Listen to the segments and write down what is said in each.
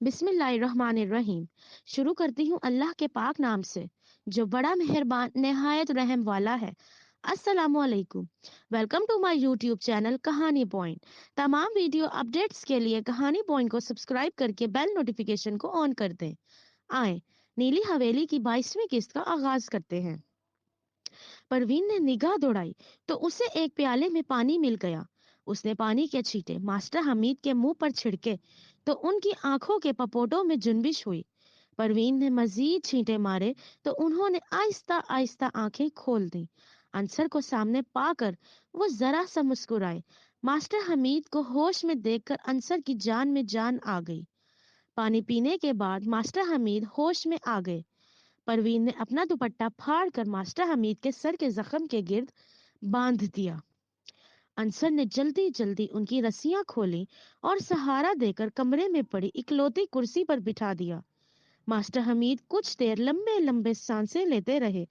بسم اللہ الرحمن الرحیم۔ شروع کرتی ہوں اللہ کے پاک نام سے جو بڑا مہربان نہایت رحم والا ہے۔ السلام علیکم، welcome to my YouTube channel Kahani point. تمام ویڈیو اپڈیٹس کے لیے کہانی پوائنٹ کو سبسکرائب کر کے بیل نوٹیفیکیشن کو آن کر دیں۔ آئیں نیلی حویلی کی 22ویں قسط کا آغاز کرتے ہیں۔ پروین نے نگاہ دوڑائی تو اسے ایک پیالے میں پانی مل گیا۔ اس نے پانی کے چھینٹے ماسٹر حمید کے منہ پر چھڑکے تو ان کی آنکھوں کے پپوٹوں میں جنبش ہوئی۔ پروین نے مزید چھینٹے مارے تو انہوں نے آہستہ آہستہ آنکھیں کھول دیں۔ انصر کو سامنے پا کر وہ ذرا سا مسکرائے۔ ماسٹر حمید کو ہوش میں دیکھ کر انصر کی جان میں جان آ گئی۔ پانی پینے کے بعد ماسٹر حمید ہوش میں آ گئے۔ پروین نے اپنا دوپٹہ پھاڑ کر ماسٹر حمید کے سر کے زخم کے گرد باندھ دیا۔ انصر نے جلدی جلدی ان کی رسیاں کھولی اور سہارا دے کر کمرے میں پڑی اکلوتی کرسی پر بٹھا دیا۔ ماسٹر حمید کچھ دیر لمبے لمبے سانسیں لیتے رہے،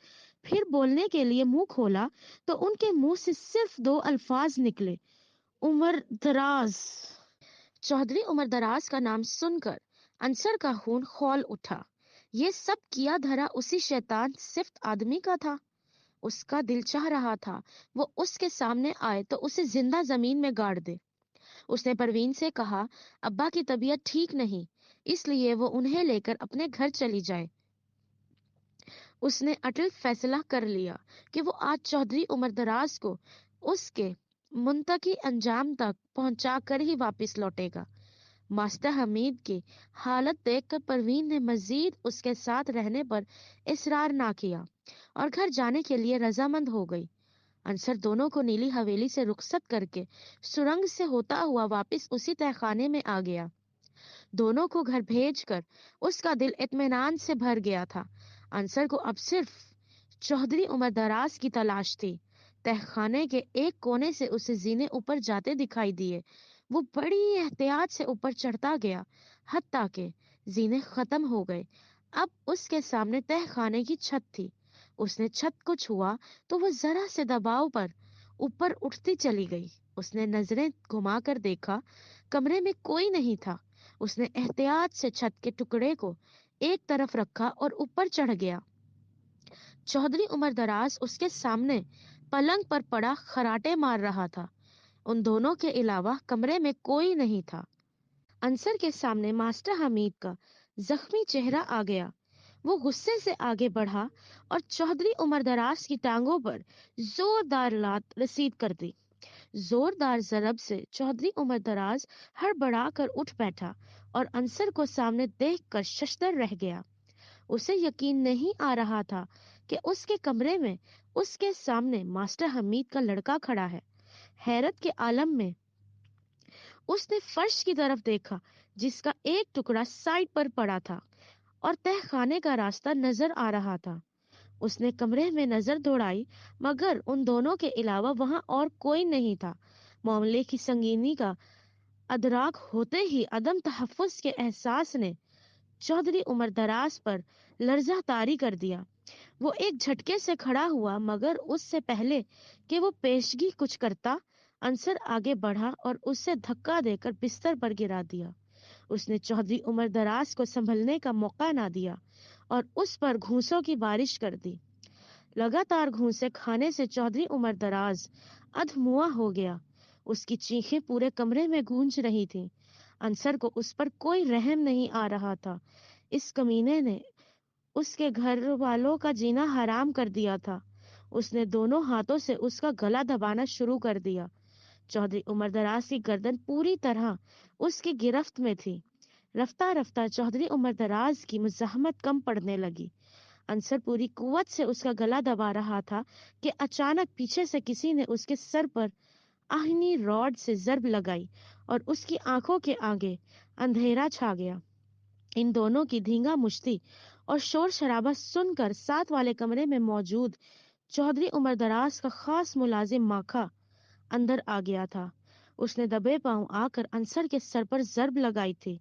پھر بولنے کے لیے منہ کھولا تو ان کے منہ سے صرف 2 الفاظ نکلے، عمر دراز۔ چودھری عمر دراز کا نام سن کر انصر کا خون کھول اٹھا۔ یہ سب کیا دھرا اسی شیطان صفت آدمی کا تھا۔ اس کا دل چاہ رہا تھا وہ اس کے سامنے آئے تو اسے زندہ زمین میں گاڑ دے۔ اس نے پروین سے کہا ابا کی طبیعت ٹھیک نہیں، اس لیے وہ انہیں لے کر اپنے گھر چلی جائے۔ اس نے اٹل فیصلہ کر لیا کہ وہ آج چودھری عمر دراز کو اس کے منطقی انجام تک پہنچا کر ہی واپس لوٹے گا۔ ماسٹر حمید کی حالت دیکھ کر پروین نے مزید اس کے ساتھ رہنے پر اصرار نہ کیا اور گھر جانے کے لیے رضامند ہو گئی۔ انصر دونوں کو نیلی حویلی سے رخصت کر کے سرنگ سے ہوتا ہوا واپس اسی تہہ خانے میں آ گیا۔ دونوں کو گھر بھیج کر اس کا دل اطمینان سے بھر گیا تھا۔ انصر کو اب صرف چودھری عمر دراز کی تلاش تھی۔ تہہ خانے کے ایک کونے سے اسے زینے اوپر جاتے دکھائی دیے۔ وہ بڑی احتیاط سے اوپر چڑھتا گیا، حتیٰ کہ زینے ختم ہو گئے۔ اب اس کے سامنے تہہ خانے کی چھت تھی۔ اس نے چھت کو چھوا تو وہ ذرا سے دباؤ پر اوپر اٹھتی چلی گئی۔ اس نے نظریں گھما کر دیکھا، کمرے میں کوئی نہیں تھا۔ اس نے احتیاط سے چھت کے ٹکڑے کو ایک طرف رکھا اور اوپر چڑھ گیا۔ چودھری عمر دراز اس کے سامنے پلنگ پر پڑا خراٹے مار رہا تھا۔ ان دونوں کے علاوہ کمرے میں کوئی نہیں تھا۔ انصر کے سامنے ماسٹر حمید کا زخمی چہرہ آ گیا۔ وہ غصے سے آگے بڑھا اور چودھری عمر دراز کی ٹانگوں پر زوردار لات رسید کر دی۔ زوردار ضرب سے چودھری عمر دراز ہڑبڑا کر اٹھ بیٹھا اور انصر کو سامنے دیکھ کر ششدر رہ گیا۔ اسے یقین نہیں آ رہا تھا کہ اس کے کمرے میں اس کے سامنے ماسٹر حمید کا لڑکا کھڑا ہے۔ حیرت کے عالم میں اس نے فرش کی طرف دیکھا جس کا ایک ٹکڑا سائڈ پر پڑا تھا اور تہہ خانے کا راستہ نظر آ رہا تھا۔ اس نے کمرے میں نظر دوڑائی مگر ان دونوں کے علاوہ وہاں اور کوئی نہیں تھا۔ معاملے کی سنگینی کا ادراک ہوتے ہی عدم تحفظ کے احساس نے چودھری عمر دراز پر لرزہ طاری کر دیا۔ وہ ایک جھٹکے سے کھڑا ہوا مگر اس سے پہلے کہ وہ پیشگی کچھ کرتا، انصر آگے بڑھا اور اسے دھکا دے کر بستر پر گرا دیا۔ اس نے چودھری عمر دراز کو سنبھلنے کا موقع نہ دیا اور اس پر گھونسوں کی بارش کر دی۔ لگاتار گھونسے کھانے سے چودھری عمر دراز ادھموا ہو گیا۔ اس کی چیخیں پورے کمرے میں گونج رہی تھیں۔ انصر کو اس پر کوئی رحم نہیں آ رہا تھا۔ اس کمینے نے اس کے گھر والوں کا جینا حرام کر دیا تھا۔ اس نے دونوں ہاتھوں سے اس کا گلا دبانا شروع کر دیا۔ چودھری عمر دراز کی گردن پوری طرح اس کی گرفت میں تھی۔ رفتہ رفتہ چودھری عمر دراز کی مزاحمت کم پڑنے لگی۔ انصر پوری قوت سے اس کا گلا دبا رہا تھا کہ اچانک پیچھے سے کسی نے اس کے سر پر آہنی راڈ سے ضرب لگائی اور اس کی آنکھوں کے آگے اندھیرا چھا گیا۔ ان دونوں کی دھینگا مشتی اور شور شرابہ سن کر ساتھ والے کمرے میں موجود چودھری عمر دراز کا خاص ملازم ماکھا اندر آ گیا تھا۔ اس نے دبے پاؤں آ کر انصر کے سر پر ضرب لگائی تھی۔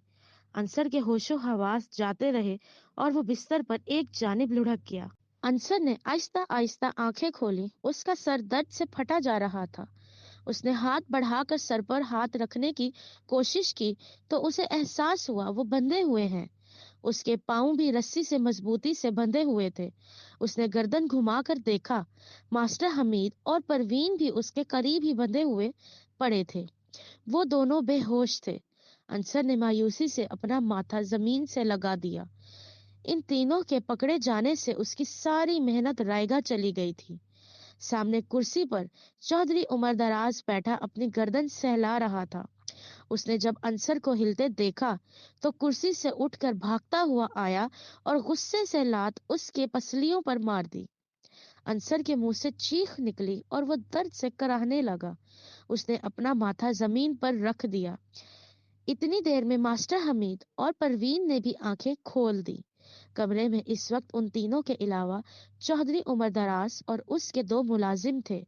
انصر کے ہوش و حواس جاتے رہے اور وہ بستر پر ایک جانب لڑھک گیا۔ انصر نے آہستہ آہستہ آنکھیں کھولی۔ اس کا سر درد سے پھٹا جا رہا تھا۔ उसने हाथ बढ़ाकर सर पर हाथ रखने की कोशिश की तो उसे एहसास हुआ वो बंधे हुए हैं। उसके पांव भी रस्सी से मजबूती से बंधे हुए थे। उसने गर्दन घुमाकर देखा, मास्टर हमीद और परवीन भी उसके करीब ही बंधे हुए पड़े थे। वो दोनों बेहोश थे। अंसर ने मायूसी से अपना माथा जमीन से लगा दिया। इन तीनों के पकड़े जाने से उसकी सारी मेहनत रायगा चली गई थी। सामने कुर्सी पर चौधरी उमर दराज बैठा अपनी गर्दन सहला रहा था। उसने जब अंसर को हिलते देखा तो कुर्सी से उठकर भागता हुआ आया और गुस्से से लात उसके पसलियों पर मार दी। अंसर के मुंह से चीख निकली और वो दर्द से कराहने लगा। उसने अपना माथा जमीन पर रख दिया। इतनी देर में मास्टर हमीद और परवीन ने भी आंखें खोल दी। कमरे में इस वक्त उन तीनों के अलावा चौधरी उमर दराज और उसके दो मुलाजिम थे।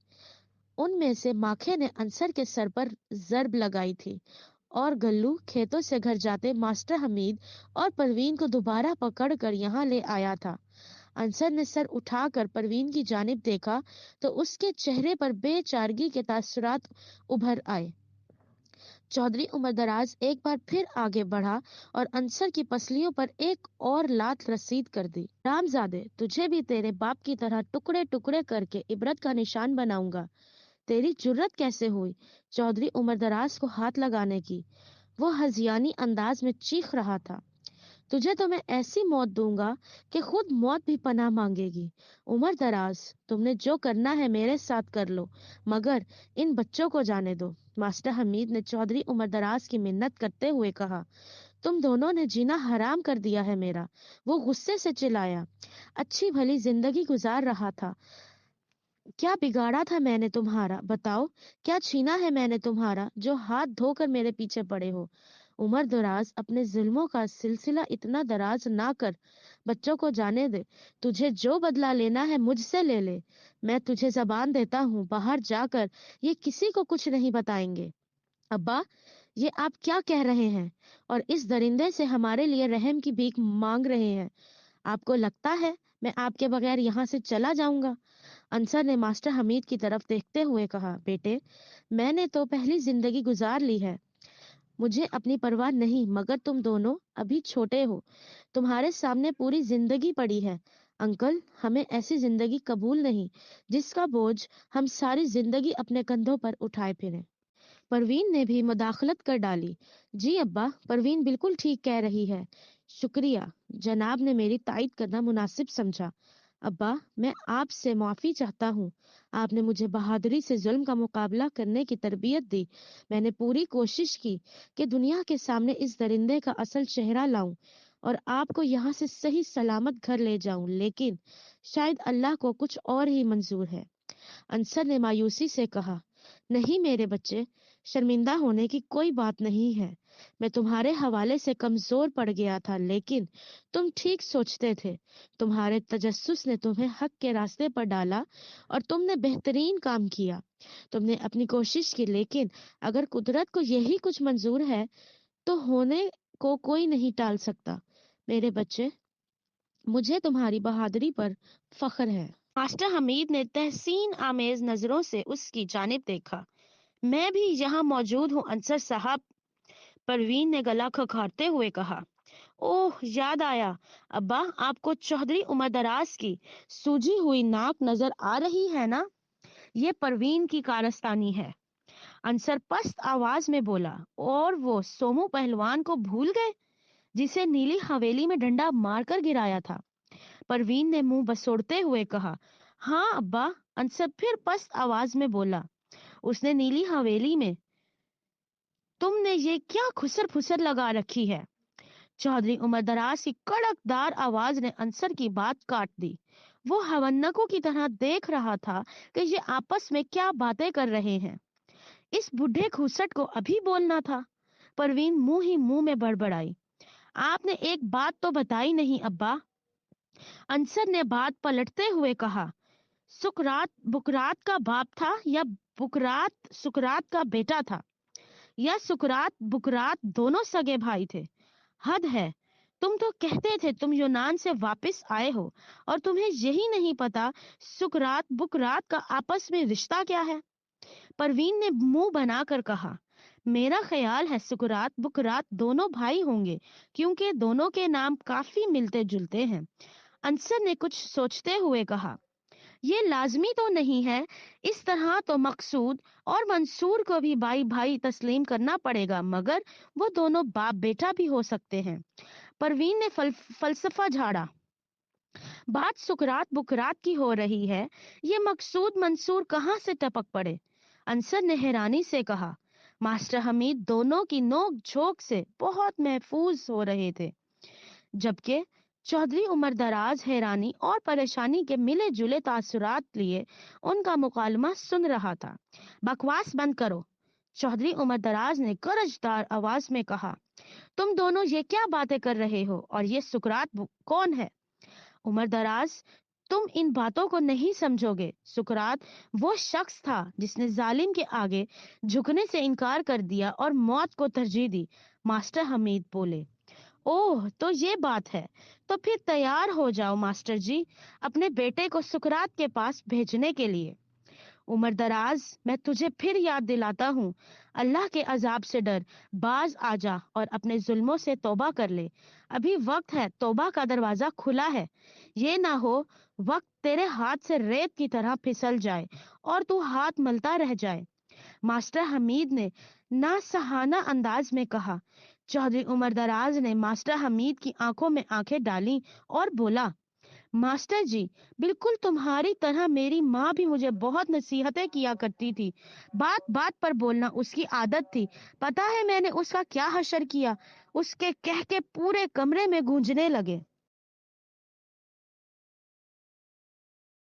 उनमें से माखे ने अंसर के सर पर जर्ब लगाई थी और गल्लू खेतों से घर जाते मास्टर हमीद और परवीन को दोबारा पकड़कर यहाँ ले आया था। अंसर ने सर उठाकर परवीन की जानिब देखा तो उसके चेहरे पर बेचारगी के तासुरात उभर आए। चौधरी उमर दराज एक बार फिर आगे बढ़ा और अंसर की पसलियों पर एक और लात रसीद कर दी। रामजादे, तुझे भी तेरे बाप की तरह टुकड़े टुकड़े करके इबरत का निशान बनाऊंगा। तेरी जुर्रत कैसे हुई चौधरी उमर दराज को हाथ लगाने की? वो हजियानी अंदाज में चीख रहा था। तुझे तो मैं ऐसी मौत दूंगा कि खुद मौत भी पनाह मांगेगी। उमर दराज, तुमने जो करना है मेरे साथ कर लो, मगर इन बच्चों को जाने दो। मास्टर हमीद ने चौधरी उमर दराज की मिन्नत करते हुए कहा, तुम दोनों ने जीना हराम कर दिया है मेरा। वो गुस्से से चिल्लाया। अच्छी भली जिंदगी गुजार रहा था। क्या बिगाड़ा था मैंने तुम्हारा? बताओ, क्या छीना है मैंने तुम्हारा जो हाथ धोकर मेरे पीछे पड़े हो? उमर दराज, अपने जुल्मों का सिलसिला इतना दराज ना कर। बच्चों को जाने दे। तुझे जो बदला लेना है मुझसे ले ले। मैं तुझे जबान देता हूँ, बाहर जाकर ये किसी को कुछ नहीं बताएंगे। अब्बा, ये आप क्या कह रहे हैं? और इस दरिंदे से हमारे लिए रहम की भीख मांग रहे हैं? आपको लगता है मैं आपके बगैर यहाँ से चला जाऊंगा? अंसर ने मास्टर हमीद की तरफ देखते हुए कहा, बेटे, मैंने तो पहली जिंदगी गुजार ली है, मुझे अपनी परवाह नहीं, मगर तुम दोनों अभी छोटे हो, तुम्हारे सामने पूरी जिंदगी पड़ी है। अंकल, हमें ऐसी जिंदगी कबूल नहीं जिसका बोझ हम सारी जिंदगी अपने कंधों पर उठाए फिरें। परवीन ने भी मुदाखलत कर डाली। जी अब्बा, परवीन बिल्कुल ठीक कह रही है। शुक्रिया, जनाब ने मेरी तायद करना मुनासिब समझा। अब्बा, मैं आपसे माफी चाहता हूँ। आपने मुझे बहादुरी से जुल्म का मुकाबला करने की तरबियत दी। मैंने पूरी कोशिश की कि दुनिया के सामने इस दरिंदे का असल चेहरा लाऊं और आपको यहाँ से सही सलामत घर ले जाऊं, लेकिन शायद अल्लाह को कुछ और ही मंजूर है। अंसर ने मायूसी से कहा, नहीं मेरे बच्चे, शर्मिंदा होने की कोई बात नहीं है। मैं तुम्हारे हवाले से कमजोर पड़ गया था, लेकिन तुम ठीक सोचते थे। तुम्हारे तजस्सुस ने तुम्हें हक के रास्ते पर डाला और तुमने बेहतरीन काम किया। तुमने अपनी कोशिश की, लेकिन अगर कुदरत को यही कुछ मंजूर है तो होने को कोई नहीं टाल सकता। मेरे बच्चे, मुझे तुम्हारी बहादुरी पर फख्र है। मास्टर हमीद ने तहसीन आमेज नजरों से उसकी जानिब देखा। मैं भी यहाँ मौजूद हूँ अंसर साहब, परवीन ने गला खखारते हुए कहा। ओह, याद आया। अब्बा, आपको चौधरी उमर दराज की सूजी हुई नाक नजर आ रही है ना? ये परवीन की कारस्तानी है। अंसर पस्त आवाज में बोला। और वो सोमू पहलवान को भूल गए जिसे नीली हवेली में डंडा मारकर गिराया था? परवीन ने मुंह बसोड़ते हुए कहा। हाँ अब्बा, अंसर फिर पस्त आवाज में बोला। उसने नीली हवेली में। तुमने ये क्या खुसर फुसर लगा रखी है? चौधरी उमर दराज की कड़कदार आवाज ने अंसर की बात काट दी। वो हवन्नकों की तरह देख रहा था कि ये आपस में क्या बातें कर रहे हैं। इस बुढ़े घूसट को अभी बोलना था। परवीन मुंह ही मुंह में बड़बड़ाई। आपने एक बात तो बताई नहीं अब्बा। अंसर ने बात पलटते हुए कहा। सुकरात बुकरात का बाप था या बुकरात सुकरात का बेटा था, या सुकरात बुकरात दोनों सगे भाई थे? हद है। तुम तो कहते थे तुम यूनान से वापस आए हो और तुम्हें यही नहीं पता सुकरात बुकरात का आपस में रिश्ता क्या है। परवीन ने मुंह बनाकर कहा, मेरा ख्याल है सुकरात बुकरात दोनों भाई होंगे, क्योंकि दोनों के नाम काफी मिलते जुलते हैं। अंसर ने कुछ सोचते हुए कहा, ये लाजमी तो नहीं है, इस तरह तो मकसूद और मंसूर को भी भाई भाई तस्लीम करना पड़ेगा, मगर वो दोनों बाप बेटा भी हो सकते हैं। परवीन ने फलसफा झाड़ा, बात सुकरात बुकरात की हो रही है, ये मकसूद मंसूर कहाँ से टपक पड़े। अंसर ने हैरानी से कहा, मास्टर हमीद दोनों की नोक झोंक से बहुत महफूज हो रहे थे, जबकि चौधरी उमर दराज हैरानी और परेशानी के मिले जुले तासुरात लिए उनका मुकालमा सुन रहा था। बकवास बंद करो, चौधरी उमर दराज ने गरजदार आवाज में कहा, तुम दोनों ये क्या बातें कर रहे हो, और ये सुकरात कौन है? उमर दराज, तुम इन बातों को नहीं समझोगे। सुकरात वो शख्स था जिसने जालिम के आगे झुकने से इनकार कर दिया और मौत को तरजीह दी। मास्टर हमीद बोले, ओह तो ये बात है, तो फिर तैयार हो जाओ मास्टर जी, अपने बेटे को सुकरात के पास भेजने के लिए। उमर दराज, मैं तुझे फिर याद दिलाता हूँ, अल्लाह के अजाब से डर, बाज आ जा और अपने जुल्मों से तौबा कर ले। अभी वक्त है, तौबा का दरवाजा खुला है। ये ना हो वक्त तेरे हाथ से रेत की तरह फिसल जाए और तू हाथ मलता रह जाए। मास्टर हमीद ने नासहाना अंदाज में कहा। चौधरी उमर दराज ने मास्टर हमीद की आंखों में आंखें डाली और बोला, मास्टर जी, बिल्कुल तुम्हारी तरह मेरी माँ भी मुझे बहुत नसीहतें किया करती थी। बात बात पर बोलना उसकी आदत थी। पता है मैंने उसका क्या हशर किया? उसके कह के पूरे कमरे में गूंजने लगे।